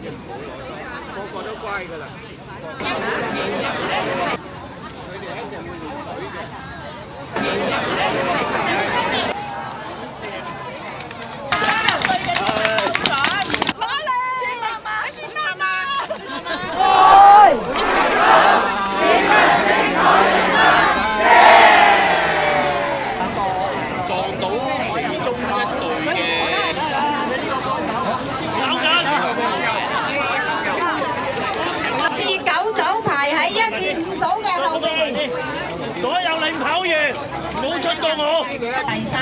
個個都乖㗎啦。佢哋一定要練隊嘅。所有領跑員冇出過我。第三，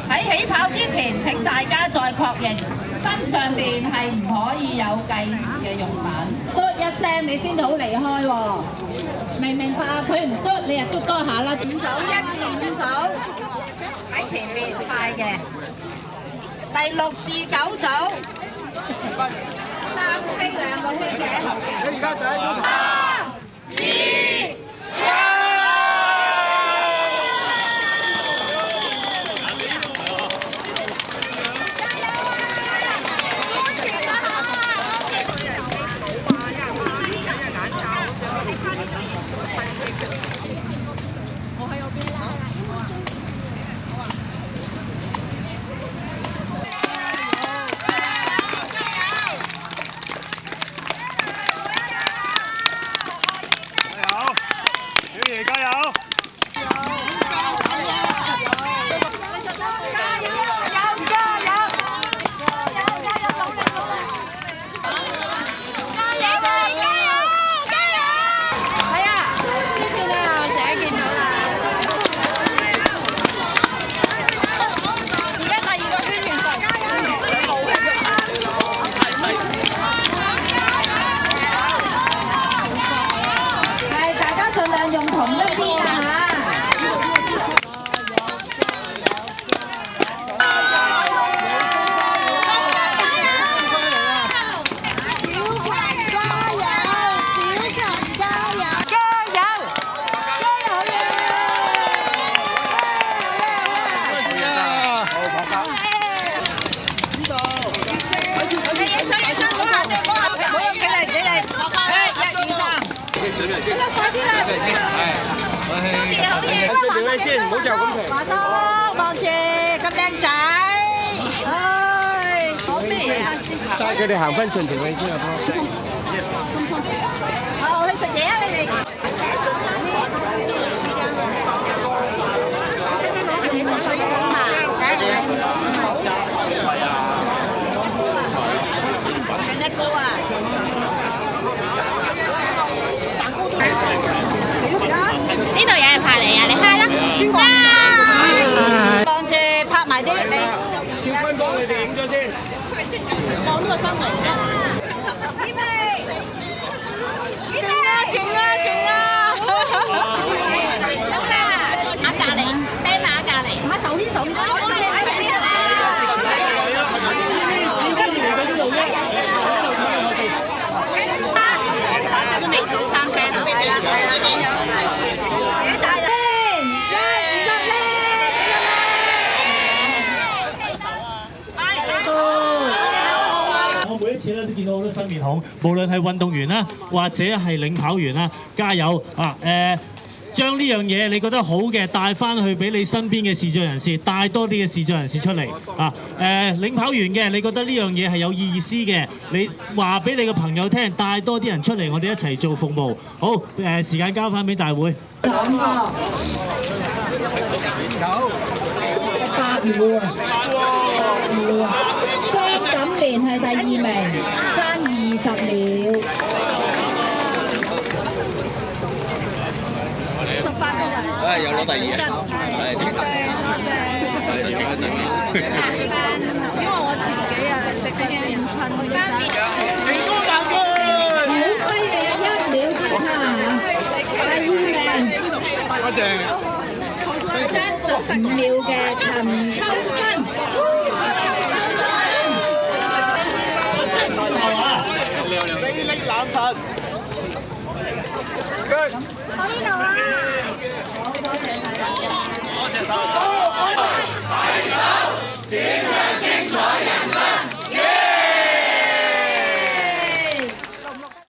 喺起跑之前，請大家再確認身上邊係唔可以有計時嘅用品。嘟一聲你先好離開喎，明唔明白？佢唔嘟，你就嘟多下啦。五組1、2、5組喺前面快嘅。第6至9組3圈2個圈嘅喺後邊。你而家就喺度。3、2、1。加油！先，唔好就咁停。華叔，望住咁靚仔，唉，講咩啊？帶佢哋行翻順條位先啊，好，去食嘢啊，你哋。水果嘛，更加高啊！呢度有人拍你啊！你嗨啦！邊個？望住拍埋啲你。少君幫你哋影咗先。放呢個山上先。準備。勁啊！勁啊！勁啊！得啦！喺隔離，啤打隔離。唔係就呢度。都未數3車就俾啲嗰啲。每一次咧都見到好多新面孔，無論係運動員啦，或者係領跑員啦，加油啊！將呢樣嘢你覺得好嘅帶翻去俾你身邊嘅視障人士，帶多啲嘅視障人士出嚟啊！領跑員嘅，你覺得呢樣嘢係有意思嘅，你話俾你嘅朋友聽，帶多啲人出嚟，我哋一齊做服務。好，時間交翻俾大會。8秒啊！張錦蓮係第2名，爭20秒。又攞第2啊！多謝。因為我前幾日隻腳跣親，我要想。成功達成！好犀利啊！1秒之差第2名。多謝。爭15秒嘅陳秋生。魅力男神。我呢度啊！好，多謝晒。